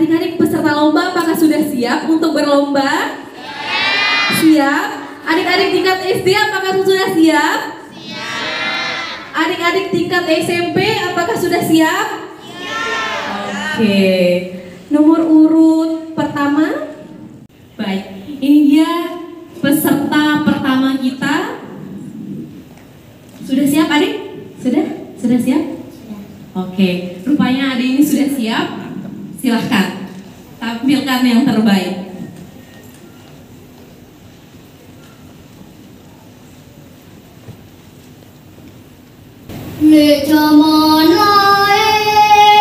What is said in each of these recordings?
Adik-adik peserta lomba apakah sudah siap untuk berlomba? Siap. Adik-adik tingkat SD apakah sudah siap? Siap. Adik-adik tingkat SMP apakah sudah siap? Siap. Oke. Nomor urut pertama. Baik, ini dia peserta pertama kita. Sudah siap adik? Sudah? Sudah siap? Sudah. Oke, rupanya adik ini sudah siap. Silahkan, tampilkan yang terbaik. Lek jaman lae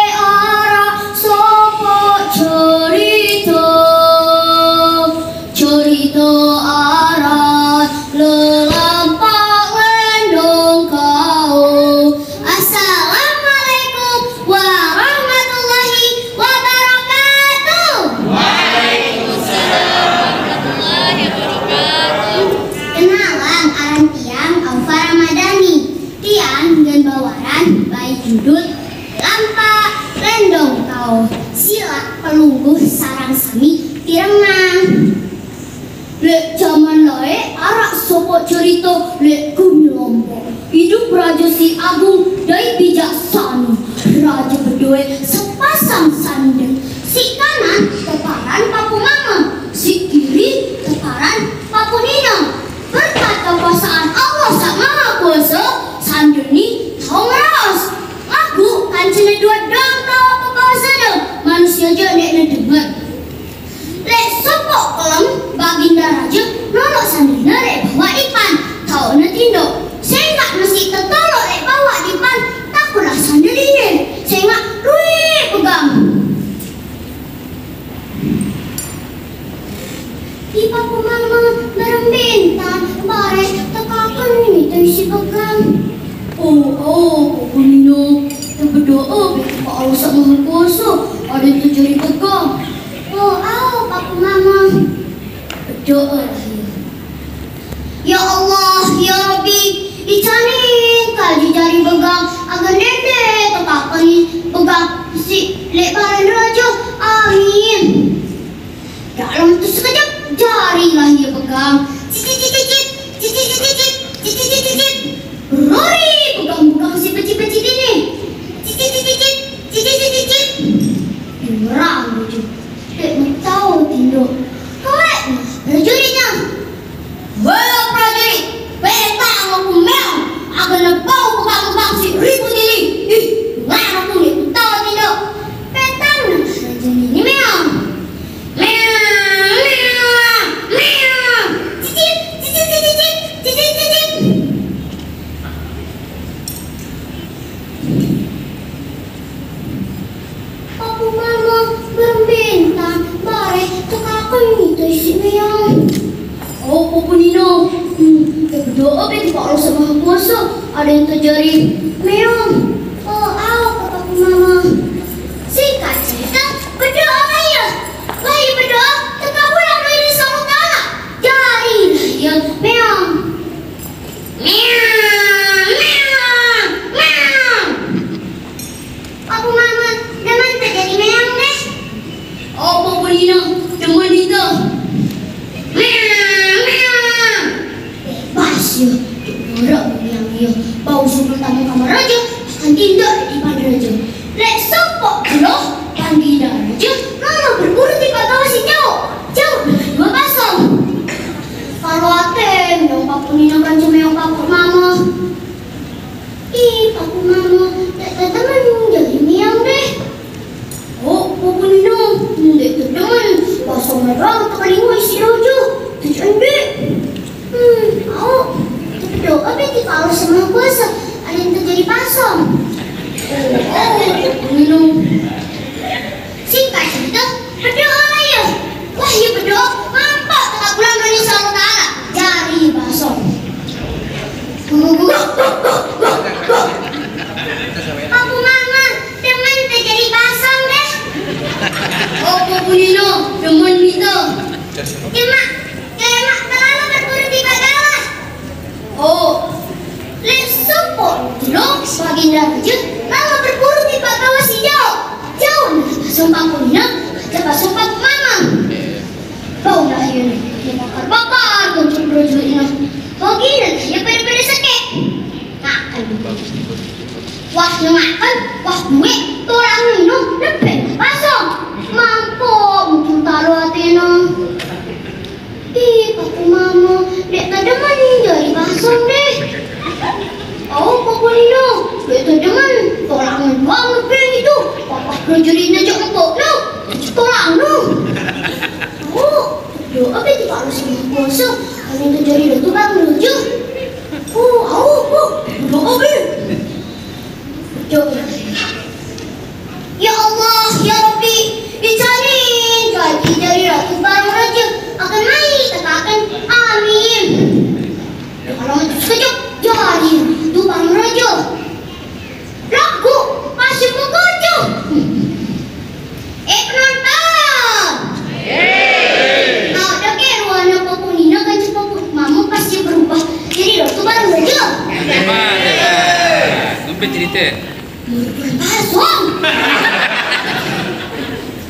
arah sopo cerita arah lelampak lendong kau. Assalamualaikum warahmatullahi wabarakatuh. Waalaikumsalam warahmatullahi wabarakatuh. Kenalan, aran tiang Aufa Ramadhani. Tiang dan bawaran baik judul Lampak Lendong Kau. Sila pelungguh sarang sami tirengang. Lek jaman lae arak sopo cerita lek Gumi Lombok. Hidup Raja Si Agung dai bijaksana. Raja berdua sepasang sandal. Si kanan teparan Papu Mama, si kiri teparan Papu Nina. Berkat kekuasaan Allah Sang Maha Kuasa, sandal ni tau meras. Aku kancana dua dang tau apa bahasanya. Manusia je nek na dengar. Lek sopok kelem baginda raja nolok sandina lek bawa dipan. Tau na tindo. Sengak masih tetolok lek bawa dipan. Takulah sandal ini. Sengak rui pegang. Di Papu Mama merembintan bare tekakan ini terisi pegang. Papu Nino kita berdoa Pak Allah Sang Maha Kuasa ada yang terjadi pegang. Papu Mama berdoa ya Allah ya Rabbi icanin kaji jari pegang agar nende tekakan ini pegang si lebaran raja amin. Dalam itu sekejap jari lah ia pegang. Rory pegang-pegang si peci-peci ini. Merang tu. Dek mau tahu tindak. Kau prajuritnya. Wah prajurit, petang aku mel. Akan nebau pegang-pegang si ribut ini. Mana aku ni tahu tindak. Petang nak raja ini mel. Papu Mama berbintang bare tekakan itu isi meong. Papu Nino berdoa bagi Pak Allah Sang Maha Kuasa ada yang terjadi meong. Papu Mama singkat cerita berdoa ya. Wahai berdoa terkabulah doa ini sama Allah. Jari ya meong. Papu Mama demen terjadi meong deh. Papu Nino demen itu. Bebas ya. Orang yang dia bau sebelum tamu kamar raja akan tindak di depan raja. Lek sopok loh baginda raja lalu berburu di bawah si jauh dua pasang. Kalau atem dong Papu Nino kan cuma Papu Mama. Papu Mama tak teman jadi miang deh. Papu Nino dek teman pasang merah tak lingua isi rojo tujuan dek. Berdoa beti kalau semua kuasa ada yang terjadi pasang. Papu Nino singkat cerita berdoa lah ya. Wah ya berdoa mampak tak bulan dari Allah Ta'ala jari basah. Papu Mama demen terjadi pasang deh. Papu Nino demen itu. Kemak terlalu berburu di bawah. Lek support lo baginda raja lalu berburu di bawah si jauh nah pasang Papu Nino Coba sumpah mama. Bau dah ini. Bakar kuncung prajurit ini. Bagi nanti ya pede-pede sakit. Makan. Wah makan, wah duit. Orang minum lebih pasang. Mampu mungkin taruh hati no. Ih, papu mama, dek tak demen jadi pasang deh. Oh, papu Nino, dek tak demen. Tolak doang lebih itu. Papa prajuritnya jauh empuk no. Tolak no. Oh, doa apa itu kalau sih puasa? Kalau itu jadi itu bang menuju. Doa be. Doa. Ya Allah, ya Rabbi, dijamin gaji dari Ratu Baru Raja akan naik, katakan amin. Kalau sekejap jadi Ratu Baru Raja, laku masih bekerja. Penonton. Nah, dah ke ruangan Papu Nina kan Papu Mama pasti berubah jadi Ratu Baru Raja. Sampai cerita. Pasang.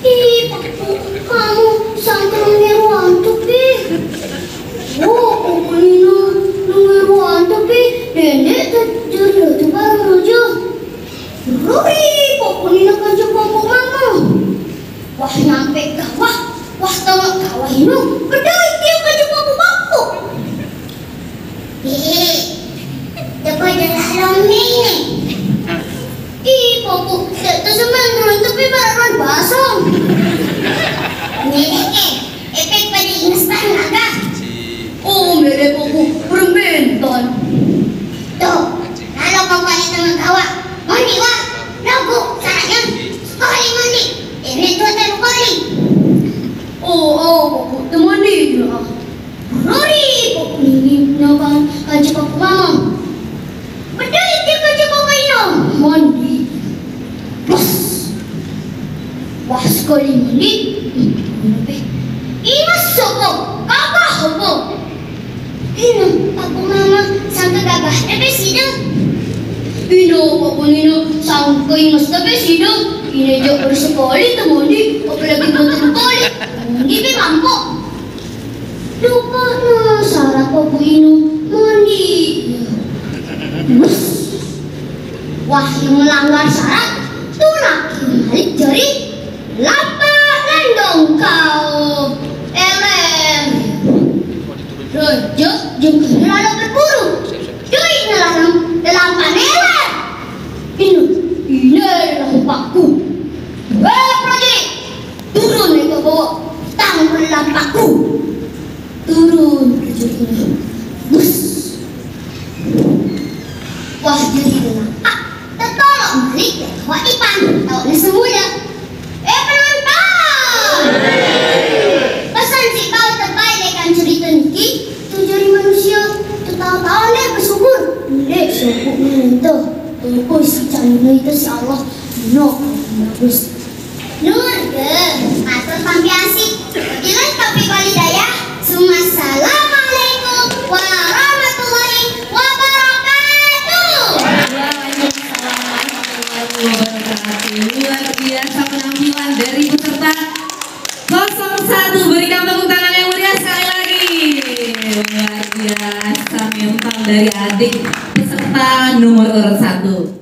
Ih, Papu, kamu sangka ngeruan tapi. Oh, Papu Nina ngeruan tapi nenek terjadi Ratu Baru Raja. Ruri, Papu Nina kan Papu Mama. Wah, nyampe kawah. Wah, tengok kawah ini. Kedai dia kan Papu. Dapat dalam ini. Ih, Papu, tak tersemangat tapi baru basah. Nenek, efek pada instan agak. Oh, mere Papu, permentan. Tuh, kalau kau balik teman kawah, mandi wah, lagu, caranya, sekali mandi. Ini tuh terkali. Oh, Papu, temani juga. Rory, Papu ini nyakan kaji Papu Mama. Betul itu kaji Papu ini. Mandi. Wah, sekali mandi. Ini masuk kakak apa? Ini Papu Mama sangka gagah tapi sidang. Ini Papu Nino sangka ingat tapi sidang. Ini jauh bersekali temani, apalagi betul kali. Ini be mampu. Lupa na syarat Papu Ino mandi. Wah, yang melanggar syarat tuh laki balik jari lapak lendong kau. Raja jengkir lalu berburu. Duit dalam panelan. Ini adalah upahku. Prajurit, turun ke bawah. Tangkap lampakku. Turun prajurit. Bus. Wah, jadi lampak. Tertolong balik dan kawat ipan. Tahu na semula. Penonton. Pesan si kau terbaik dengan cerita Niki. Itu jadi manusia. Tahu-tahu dia bersyukur. Dia syukur minta. Oh, si canggih itu si Allah. No, bagus. Nurga, atur pampiasi. Bilang topik walidayah. Assalamualaikum warahmatullahi wabarakatuh. Waalaikumsalam warahmatullahi wabarakatuh. Luar biasa penampilan dari peserta 01. Berikan tepuk tangan yang meriah sekali lagi. Luar biasa mental dari adik peserta nomor urut 1.